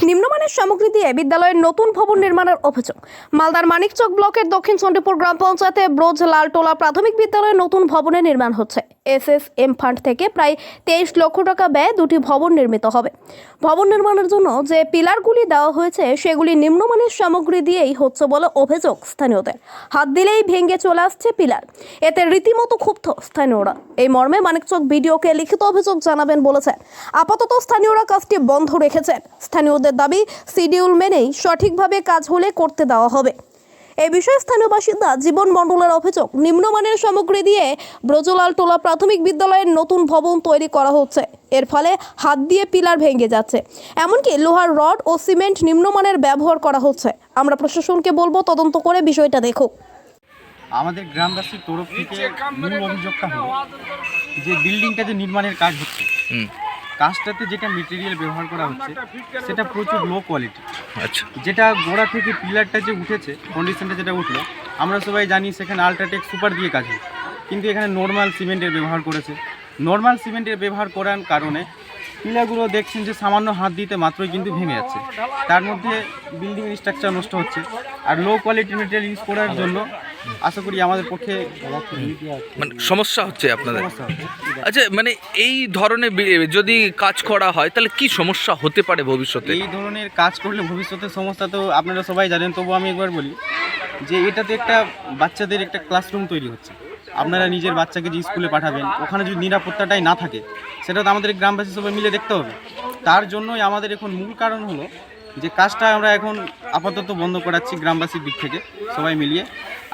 নিম্নমানের সামগ্রী দিয়ে বিদ্যালয়ের নতুন ভবন নির্মাণের অভিযোগ। মালদার মানিকচক ব্লকের দক্ষিণ চণ্ডীপুর গ্রাম পঞ্চায়েতে ব্রোজ লালটোলা প্রাথমিক বিদ্যালয়ে নতুন ভবনের নির্মাণ হচ্ছে। এসএসএম ফান্ড থেকে প্রায় 23 লক্ষ টাকা ব্যয়ে দুটি ভবন নির্মিত হবে। ভবন নির্মাণের জন্য যে পিলারগুলি দেওয়া হয়েছে সেগুলি নিম্নমানের সামগ্রী দিয়েই হচ্ছে বলে অভিযোগ স্থানীয়দের। হাত দিলেই ভেঙে চলে আসছে পিলার, এতে রীতিমতো ক্ষুব্ধ স্থানীয়রা। এই মর্মে মানিকচক বিডিওকে লিখিত অভিযোগ জানাবেন বলেছেন। আপাতত স্থানীয়রা কাজটি বন্ধ রেখেছেন। স্থানীয়দের দাবি, শিডিউল মেনেই সঠিকভাবে কাজ হলে করতে দেওয়া হবে। এই বিষয়ে স্থানীয় বাসিন্দা জীবন মণ্ডলের অভিযোগ, নিম্নমানের সামগ্রী দিয়ে ব্রজলালটোলা প্রাথমিক বিদ্যালয়ের নতুন ভবন তৈরি করা হচ্ছে। এর ফলে হাত দিয়ে পিলার ভেঙে যাচ্ছে, এমনকি লোহার রড ও সিমেন্ট নিম্নমানের ব্যবহার করা হচ্ছে। আমরা প্রশাসনকে বলবো তদন্ত করে বিষয়টা দেখুক। আমাদের গ্রামবাসীর তরফ থেকে মূল অভিযোগটা হলো যে বিল্ডিংটা যে নির্মাণের কাজ হচ্ছে, কাজটাতে যেটা মেটেরিয়াল ব্যবহার করা হচ্ছে সেটা প্রচুর লো কোয়ালিটি। আচ্ছা, যেটা গোড়া থেকে পিলারটা যে উঠেছে, কন্ডিশনটা যেটা উঠলো, আমরা সবাই জানি সেখানে আল্ট্রাটেক সুপার দিয়ে কাজ হয়, কিন্তু এখানে নর্মাল সিমেন্টের ব্যবহার করেছে। নর্মাল সিমেন্টের ব্যবহার করার কারণে পিলারগুলো দেখছেন যে সামান্য হাত দিতে মাত্রই কিন্তু ভেঙে যাচ্ছে। তার মধ্যে বিল্ডিং স্ট্রাকচার নষ্ট হচ্ছে। আর লো কোয়ালিটির মেটেরিয়াল ইউজ করার জন্য আশা করি আমাদের পক্ষে মানে সমস্যা হচ্ছে আপনাদের। আচ্ছা, মানে এই ধরনের যদি কাজ করা হয় তাহলে কি সমস্যা হতে পারে ভবিষ্যতে? এই ধরনের কাজ করলে ভবিষ্যতে সমস্যা তো আপনারা সবাই জানেন, তবু আমি একবার বলি যে এটাতে একটা বাচ্চাদের একটা ক্লাসরুম তৈরি হচ্ছে। আপনারা নিজের বাচ্চাকে যে স্কুলে পাঠাবেন, ওখানে যদি নিরাপত্তাটাই না থাকে, সেটা তো আমাদের গ্রামবাসী সবাই মিলে দেখতে হবে। তার জন্যই আমাদের এখন মূল কারণ হলো যে কাজটা আমরা এখন আপাতত বন্ধ করাচ্ছি গ্রামবাসীর দিক থেকে সবাই মিলিয়ে।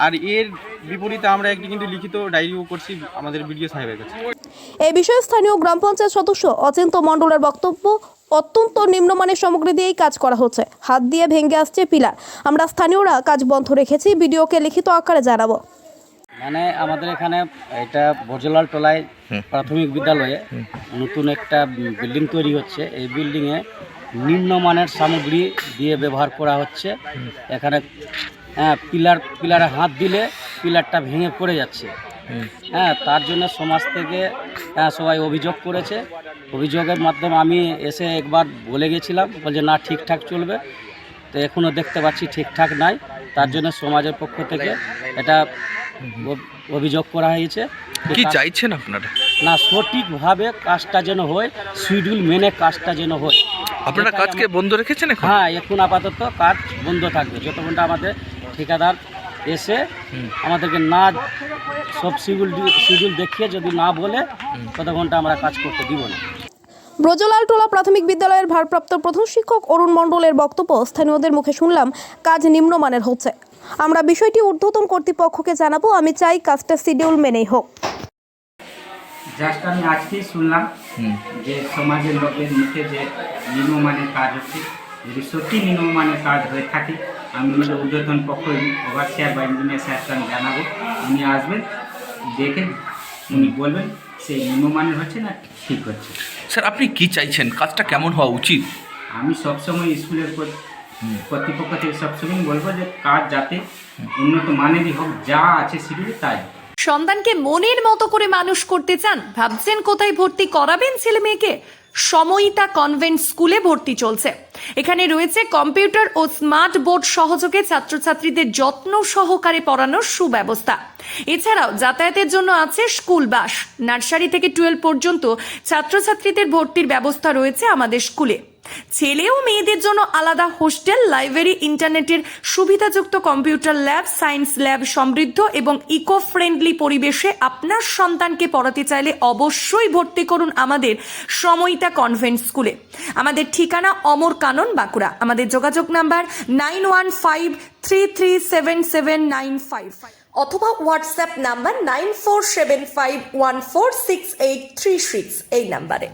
আর এর বিপরীতে আমরা একটি কিন্তু লিখিত ডায়েরিও করছি আমাদের বিডিও সাহেবের কাছে। এই বিষয়ে স্থানীয় গ্রাম পঞ্চায়েত সদস্য অচিন্ত মণ্ডলের বক্তব্য, অত্যন্ত নিম্নমানের সামগ্রী দিয়েই কাজ করা হচ্ছে, হাত দিয়ে ভেঙে আসছে পিলার। আমরা স্থানীয়রা কাজ বন্ধ রেখেছি, বিডিওকে লিখিত আকারে জানাবো। মানে আমাদের এখানে এটা ব্রজলালটোলায় প্রাথমিক বিদ্যালয়ে নতুন একটা বিল্ডিং তৈরি হচ্ছে। এই বিল্ডিংয়ে নিম্নমানের সামগ্রী দিয়ে ব্যবহার করা হচ্ছে। এখানে পিলারে হাত দিলে পিলারটা ভেঙে পড়ে যাচ্ছে। তার জন্য সমাজ থেকে সবাই অভিযোগ করেছে। অভিযোগের মাধ্যমে আমি এসে একবার বলে গেছিলাম, বলছে না ঠিকঠাক চলবে। তো এখনও দেখতে পাচ্ছি ঠিকঠাক নাই। তার জন্য সমাজের পক্ষ থেকে এটা অভিযোগ করা হয়েছে। কি চাইছেন আপনারা? না, সঠিকভাবে কাজটা যেন হয়, শিডিউল মেনে কাজটা যেন হয়। আপনারা কাজকে বন্ধ রেখেছেন এখন? হ্যাঁ, এখন আপাতত কাজ বন্ধ থাকবে যতক্ষণ আমাদের ঠিকাদার এসে আমাদেরকে না সব শিডিউল দেখিয়ে যদি না বলে ততক্ষণ আমরা কাজ করতে দিব না। ব্রজলালটোলা প্রাথমিক বিদ্যালয়ের ভারপ্রাপ্ত প্রধান শিক্ষক অরুণ মণ্ডলের বক্তব্য, স্থানীয়দের মুখে শুনলাম কাজ নিম্নমানের হচ্ছে। আমরা বিষয়টি ঊর্ধ্বতন কর্তৃপক্ষকে জানাবো। আমি চাই কাজটা শিডিউল মেনেই হোক। জাস্ট আমি আজকেই শুনলাম যে সমাজের লোকের মুখে যে নিম্নমানের কাজ হচ্ছে। যদি সত্যি নিম্নমানের কাজ হয়ে থাকে, আমি নিজের ঊর্ধ্বতন পক্ষ ওভারসিয়ার বা ইঞ্জিনিয়ার স্যারকে আমি জানাবো। উনি আসবেন, দেখে উনি বলবেন সেই নিম্নমানের হচ্ছে না ঠিক হচ্ছে। স্যার, আপনি কি চাইছেন, কাজটা কেমন হওয়া উচিত? আমি সবসময় স্কুলের কর্তৃপক্ষ থেকে সবসময় বলবো যে কাজ যাতে উন্নত মানেরই হোক, যা আছে শিডিউলে তাই। সন্তানকে মনের মতো করে মানুষ করতে চান? ভাবছেন কোথায় ভর্তি করাবেন ছেলে মেয়েকে? সময়িতা কনভেন্ট স্কুলে ভর্তি চলছে। এখানে রয়েছে কম্পিউটার ও স্মার্ট বোর্ড সহযোগে ছাত্রছাত্রীদের যত্ন সহকারে পড়ানোর সুব্যবস্থা। এছাড়াও যাতায়াতের জন্য আছে স্কুল বাস। নার্সারি থেকে 12 পর্যন্ত ছাত্রছাত্রীদের ভর্তির ব্যবস্থা রয়েছে আমাদের স্কুলে। ছেলে ও মেয়েদের জন্য আলাদা হোস্টেল, লাইব্রেরি, ইন্টারনেটের সুবিধাযুক্ত কম্পিউটার ল্যাব, সায়েন্স ল্যাব সমৃদ্ধ এবং ইকো ফ্রেন্ডলি পরিবেশে আপনার সন্তানকে পড়াতে চাইলে অবশ্যই ভর্তি করুন আমাদের সময়িতা কনভেন্ট স্কুলে। আমাদের ঠিকানা অমর কানন, বাঁকুড়া। আমাদের যোগাযোগ নাম্বার 9153377955 অথবা হোয়াটসঅ্যাপ নাম্বার 9475146836 এই নাম্বারে।